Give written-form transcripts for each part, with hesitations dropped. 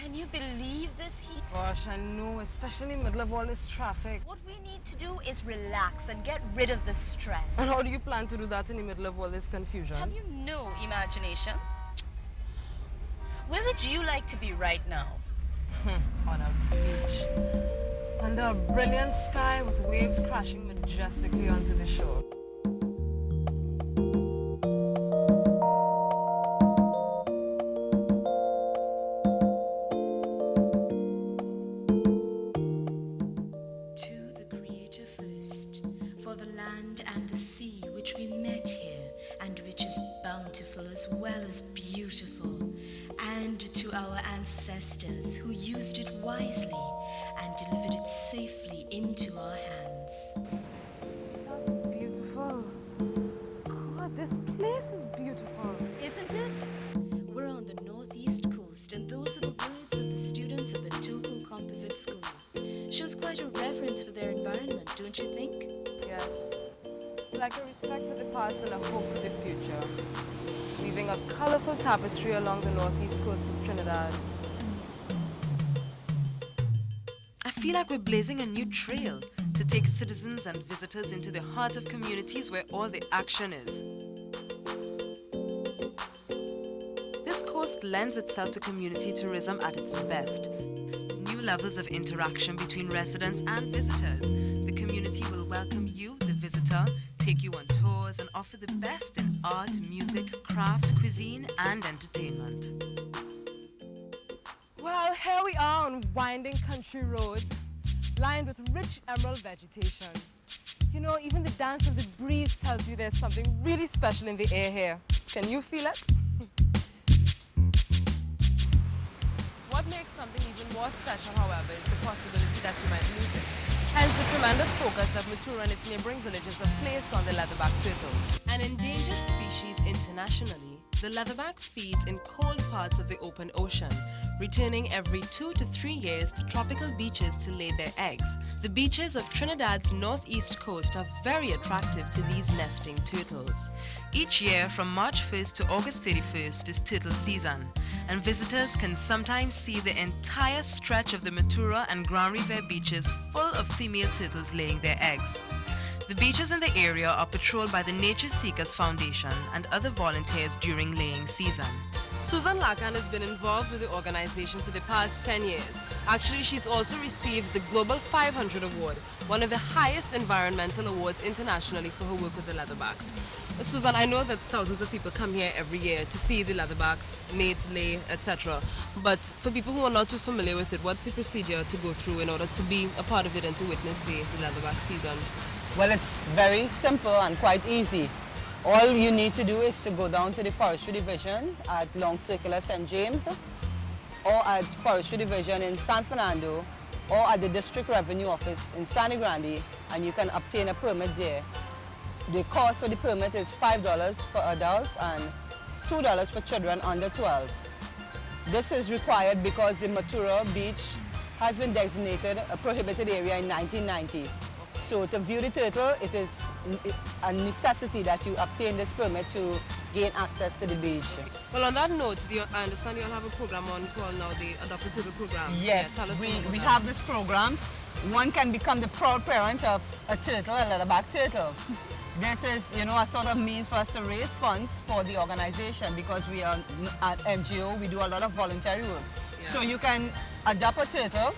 Can you believe this heat? Gosh, I know, especially in the middle of all this traffic. What we need to do is relax and get rid of the stress. And how do you plan to do that in the middle of all this confusion? Have you no imagination? Where would you like to be right now? On a beach. Under a brilliant sky with waves crashing majestically onto the shore. To the Creator first, for the land and the sea which we met here, and which is bountiful as well as beautiful, and to our ancestors who used it wisely and delivered it safely into our hands. That's beautiful. God, this place is beautiful. Isn't it? We're on the northeast coast, and those are the words of the students of the Toko Composite School. Shows quite a reverence for their environment, don't you think? Yes. Like a respect for the past and a hope for the future. Weaving a colorful tapestry along the northeast coast of Trinidad. I feel like we're blazing a new trail to take citizens and visitors into the heart of communities where all the action is. This coast lends itself to community tourism at its best. New levels of interaction between residents and visitors. The community will welcome you, the visitor, take you on tours and offer the best in art, music, craft, cuisine and entertainment. Well, here we are on winding country roads, lined with rich emerald vegetation. You know, even the dance of the breeze tells you there's something really special in the air here. Can you feel it? What makes something even more special, however, is the possibility that you might lose it. Hence the tremendous focus that Matura and its neighboring villages have placed on the leatherback turtles. An endangered species internationally, the leatherback feeds in cold parts of the open ocean, returning every 2 to 3 years to tropical beaches to lay their eggs. The beaches of Trinidad's northeast coast are very attractive to these nesting turtles. Each year from March 1st to August 31st is turtle season, and visitors can sometimes see the entire stretch of the Matura and Grand River beaches full of female turtles laying their eggs. The beaches in the area are patrolled by the Nature Seekers Foundation and other volunteers during laying season. Susan Lacan has been involved with the organization for the past 10 years. Actually, she's also received the Global 500 Award, one of the highest environmental awards internationally for her work with the leatherbacks. Susan, I know that thousands of people come here every year to see the leatherbacks, mate, lay, etc. But for people who are not too familiar with it, what's the procedure to go through in order to be a part of it and to witness the leatherback season? Well, it's very simple and quite easy. All you need to do is to go down to the Forestry Division at Long Circular St. James, or at Forestry Division in San Fernando, or at the District Revenue Office in Sangre Grande, and you can obtain a permit there. The cost of the permit is $5 for adults and $2 for children under 12. This is required because the Matura Beach has been designated a prohibited area in 1990. So to view the turtle, it is a necessity that you obtain this permit to gain access to the beach. Well, on that note, I understand you'll have a program on called now the Adopt a Turtle program. Yes, we have this program. One can become the proud parent of a turtle, a leatherback turtle. This is, you know, a sort of means for us to raise funds for the organization because we are an NGO, we do a lot of voluntary work. Yeah. So you can adopt a turtle,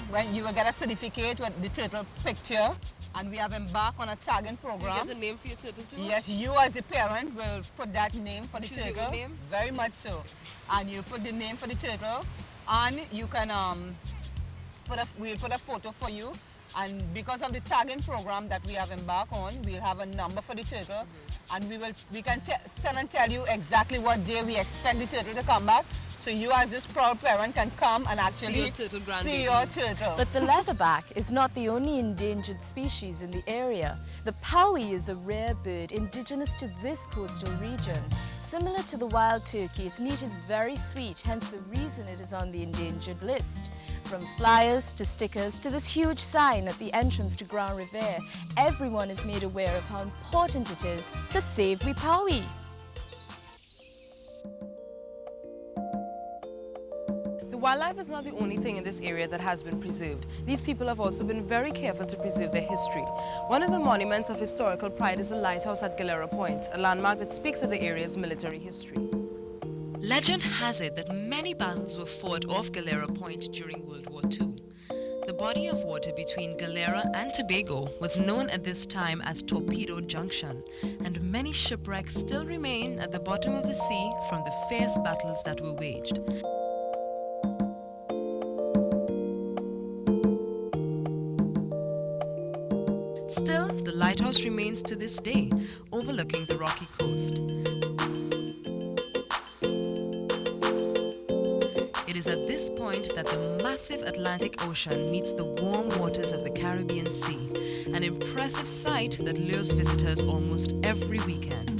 when you will get a certificate with the turtle picture, and we have embarked on a tagging program. So you get a name for your turtle too? Yes, you as a parent will put that name for the turtle. Choose your own name? Very much so. And you put the name for the turtle, and you can we'll put a photo for you. And because of the tagging program that we have embarked on, we'll have a number for the turtle, and we can tell you exactly what day we expect the turtle to come back. So you as this proud parent can come and actually see your turtle. But the leatherback is not the only endangered species in the area. The Powie is a rare bird indigenous to this coastal region. Similar to the wild turkey, its meat is very sweet, hence the reason it is on the endangered list. From flyers to stickers to this huge sign at the entrance to Grand River, everyone is made aware of how important it is to save the Powie. Wildlife is not the only thing in this area that has been preserved. These people have also been very careful to preserve their history. One of the monuments of historical pride is the lighthouse at Galera Point, a landmark that speaks of the area's military history. Legend has it that many battles were fought off Galera Point during World War II. The body of water between Galera and Tobago was known at this time as Torpedo Junction, and many shipwrecks still remain at the bottom of the sea from the fierce battles that were waged. Still, the lighthouse remains to this day, overlooking the rocky coast. It is at this point that the massive Atlantic Ocean meets the warm waters of the Caribbean Sea, an impressive sight that lures visitors almost every weekend.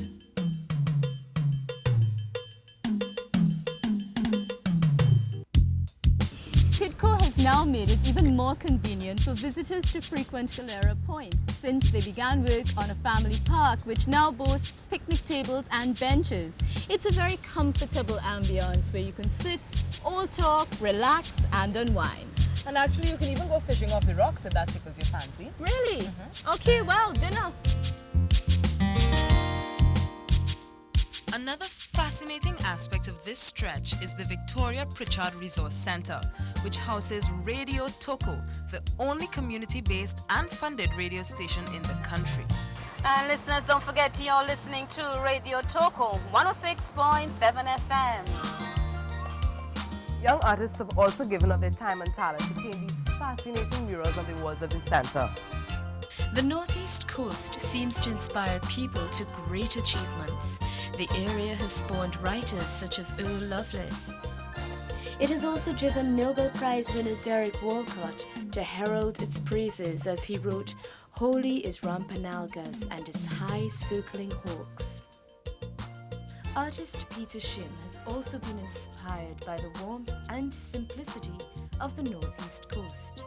TIDCO has now made it even more convenient for visitors to frequent Galera Point since they began work on a family park which now boasts picnic tables and benches. It's a very comfortable ambience where you can sit, all talk, relax and unwind. And actually, you can even go fishing off the rocks if that tickles your fancy. Really? Okay, well, dinner. Another fascinating aspect of this stretch is the Victoria Pritchard Resource Centre, which houses Radio Toko, the only community-based and funded radio station in the country. And listeners, don't forget you're listening to Radio Toko 106.7 FM. Young artists have also given up their time and talent to paint these fascinating murals on the walls of the center. The northeast coast seems to inspire people to great achievements. The area has spawned writers such as Earl Lovelace. It has also driven Nobel Prize winner Derek Walcott to herald its praises as he wrote, "Holy is Rampanalgas and his high circling hawks." Artist Peter Shim has also been inspired by the warmth and simplicity of the northeast coast.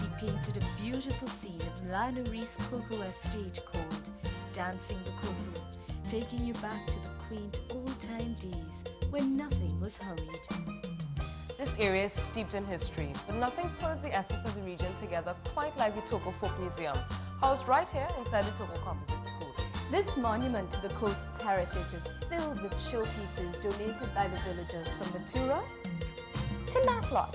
He painted a beautiful scene of Lana Reese Cocoa Estate called Dancing the Cocoa, taking you back to the quaint old-time days when nothing was hurried. This area is steeped in history, but nothing pulls the essence of the region together quite like the Toko Folk Museum, housed right here inside the Toko Composite School. This monument to the coast's heritage is filled with showpieces donated by the villagers from Matura to Matelot.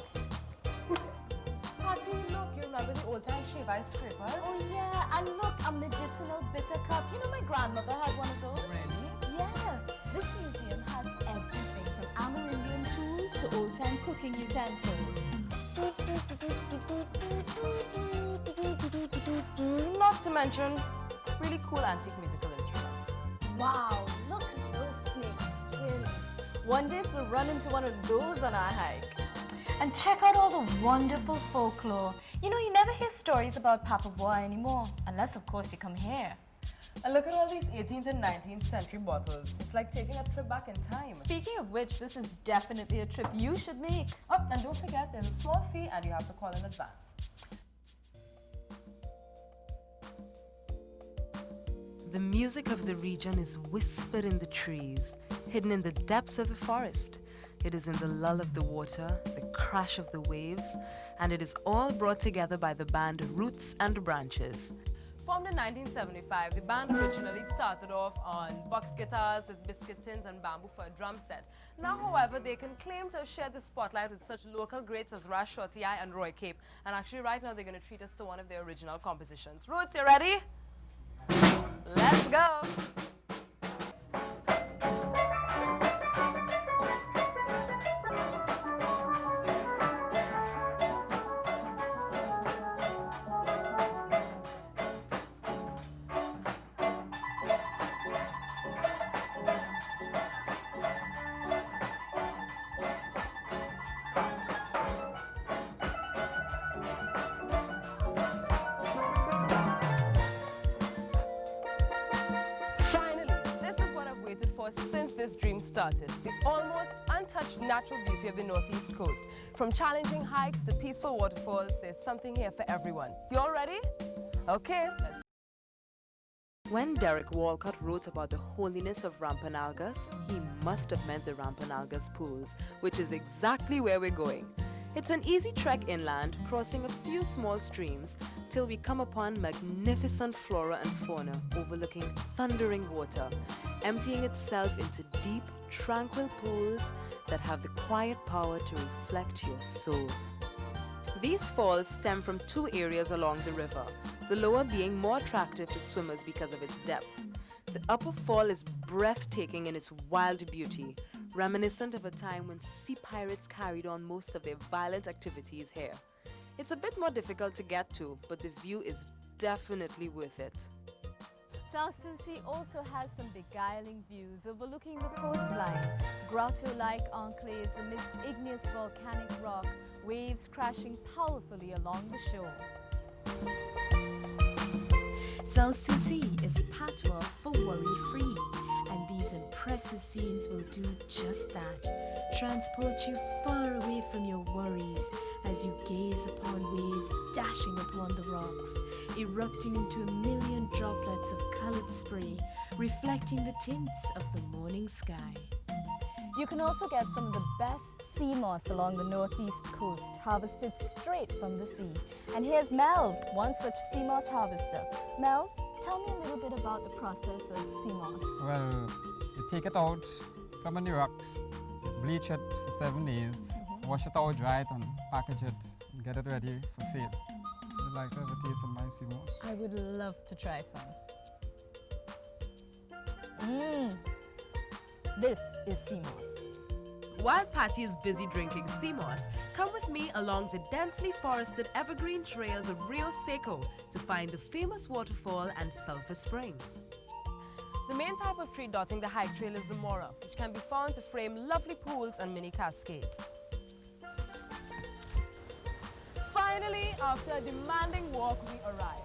Patty, look, you remember the old-time shave ice scrapers? Oh yeah, and look, a medicinal bitter cup. You know my grandmother had one of those? Really? Yeah. This museum has everything from Amerindian tools to old-time cooking utensils. Not to mention really cool antique musical instruments. Wow, look at those snakes skin. Wonder if we'll run into one of those on our hike. And check out all the wonderful folklore. You know, you never hear stories about Popplewell anymore, unless of course you come here. And look at all these 18th and 19th century bottles. It's like taking a trip back in time. Speaking of which, this is definitely a trip you should make. Oh, and don't forget, there's a small fee and you have to call in advance. The music of the region is whispered in the trees, hidden in the depths of the forest. It is in the lull of the water, the crash of the waves, and it is all brought together by the band Roots and Branches. Formed in 1975, the band originally started off on box guitars with biscuit tins and bamboo for a drum set. Now, however, they can claim to have shared the spotlight with such local greats as Ras Shorty and Roy Cape. And actually, right now, they're going to treat us to one of their original compositions. Roots, you ready? Let's go! Since this dream started, the almost untouched natural beauty of the northeast coast. From challenging hikes to peaceful waterfalls, there's something here for everyone. You all ready? Okay, let's. When Derek Walcott wrote about the holiness of Rampanalgas, he must have meant the Rampanalgas pools, which is exactly where we're going. It's an easy trek inland, crossing a few small streams, till we come upon magnificent flora and fauna overlooking thundering water, emptying itself into deep, tranquil pools that have the quiet power to reflect your soul. These falls stem from two areas along the river, the lower being more attractive to swimmers because of its depth. The upper fall is breathtaking in its wild beauty, reminiscent of a time when sea pirates carried on most of their violent activities here. It's a bit more difficult to get to, but the view is definitely worth it. South Susie also has some beguiling views overlooking the coastline, grotto-like enclaves amidst igneous volcanic rock, waves crashing powerfully along the shore. South Susie is patois for worry-free, and these impressive scenes will do just that. Transport you far away from your worries as you gaze upon waves dashing upon the rocks, erupting into a million droplets of colored spray, reflecting the tints of the morning sky. You can also get some of the best sea moss along the northeast coast, harvested straight from the sea. And here's Mel's, one such sea moss harvester. Mel, tell me a little bit about the process of sea moss. Well, you take it out from the rocks, bleach it for 7 days, wash it out, dry it, and package it, and get it ready for sale. Would you like to have a taste of my sea moss? I would love to try some. This is sea moss. While Patty is busy drinking sea moss, come with me along the densely forested evergreen trails of Rio Seco to find the famous waterfall and sulfur springs. The main type of tree dotting the hike trail is the Mora, which can be found to frame lovely pools and mini cascades. Finally, after a demanding walk, we arrive.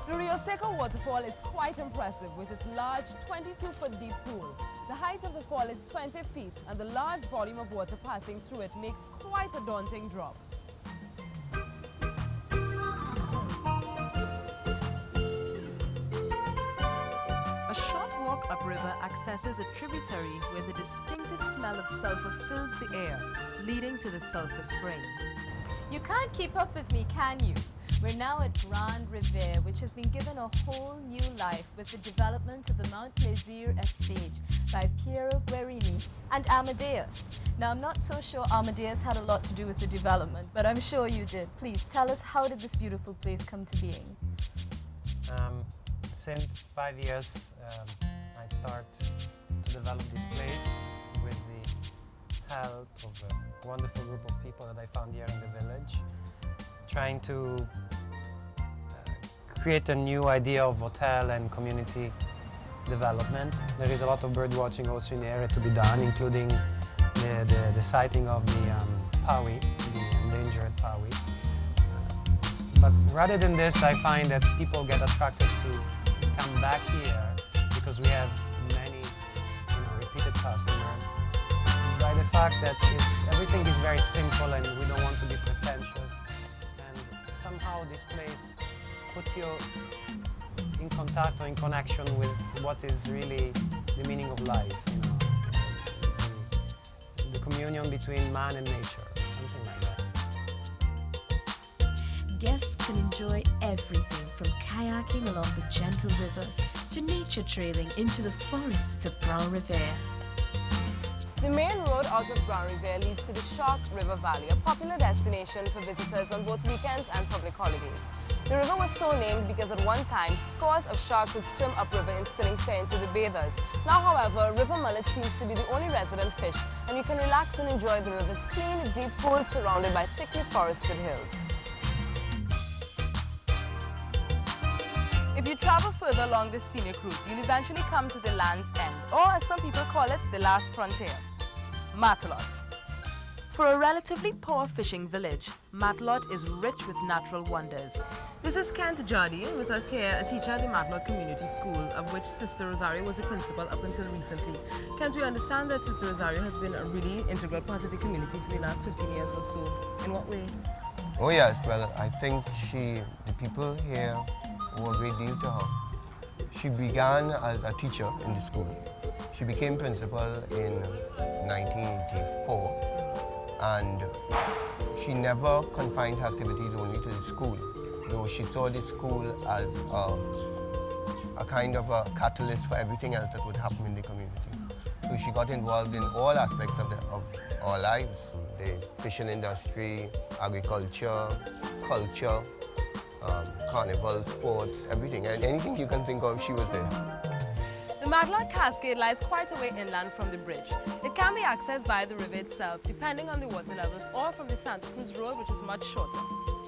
The Rio Seco waterfall is quite impressive with its large 22-foot deep pool. The height of the fall is 20 feet and the large volume of water passing through it makes quite a daunting drop. A short walk upriver accesses a tributary where the distinctive smell of sulfur fills the air, leading to the sulfur springs. You can't keep up with me, can you? We're now at Grand Riviere, which has been given a whole new life with the development of the Mount Plaisir estate by Piero Guerini and Amadeus. Now, I'm not so sure Amadeus had a lot to do with the development, but I'm sure you did. Please tell us, how did this beautiful place come to being? Since 5 years, I start to develop this place with the help of a wonderful group of people that I found here in the village, trying to create a new idea of hotel and community development. There is a lot of bird watching also in the area to be done, including the sighting of the Paui, the endangered Paui. But rather than this, I find that people get attracted to come back here because we have many repeated customers. By the fact that everything is very simple and we don't want to be pretentious. And somehow this place puts you in contact or in connection with what is really the meaning of life, the communion between man and nature, something like that. Guests can enjoy everything from kayaking along the gentle river to nature trailing into the forests of Grand Riviere. The main road out of Grand Riviere leads to the Shark River Valley, a popular destination for visitors on both weekends and public holidays. The river was so named because at one time, scores of sharks would swim upriver, instilling fear into the bathers. Now, however, river mullet seems to be the only resident fish, and you can relax and enjoy the river's clean, deep pool surrounded by thickly forested hills. If you travel further along this scenic route, you'll eventually come to the Land's End, or as some people call it, the last frontier, Matelot. For a relatively poor fishing village, Matelot is rich with natural wonders. This is Kent Janine with us here, a teacher at the Matelot Community School, of which Sister Rosario was a principal up until recently. Kent, we understand that Sister Rosario has been a really integral part of the community for the last 15 years or so. In what way? Oh yes, well, I think the people here owe a great deal to her. She began as a teacher in the school. She became principal in 1984, and she never confined her activities only to the school, though she saw the school as a kind of a catalyst for everything else that would happen in the community. So she got involved in all aspects of our lives, the fishing industry, agriculture, culture, carnival, sports, everything. And anything you can think of, she was there. The Matelot Cascade lies quite a way inland from the bridge. It can be accessed by the river itself, depending on the water levels, or from the Santa Cruz Road, which is much shorter.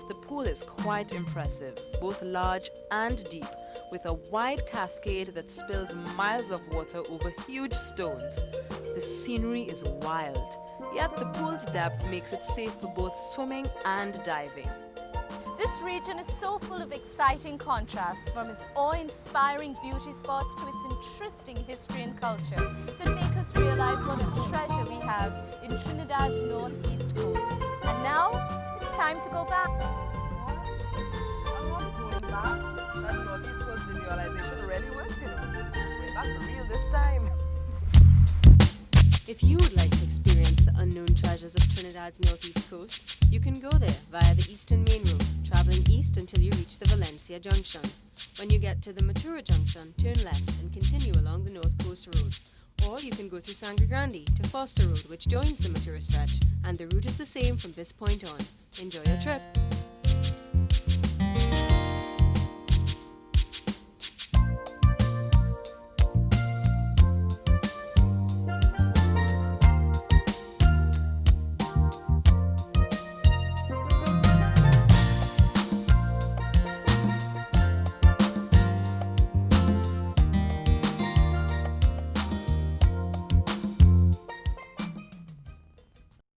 The pool is quite impressive, both large and deep, with a wide cascade that spills miles of water over huge stones. The scenery is wild, yet the pool's depth makes it safe for both swimming and diving. This region is so full of exciting contrasts, from its awe-inspiring beauty spots to its interesting history and culture, that make us realize what a treasure we have in Trinidad's northeast coast. And now, it's time to go back. That northeast coast visualization really works, you know. We're back for real this time. If you would like to experience the unknown treasures of Trinidad's northeast coast, you can go there via the Eastern Main Road, traveling east until you reach the Valencia Junction. When you get to the Matura Junction, turn left and continue along the North Coast Road. Or you can go through Sangre Grande to Foster Road, which joins the Matura stretch, and the route is the same from this point on. Enjoy your trip!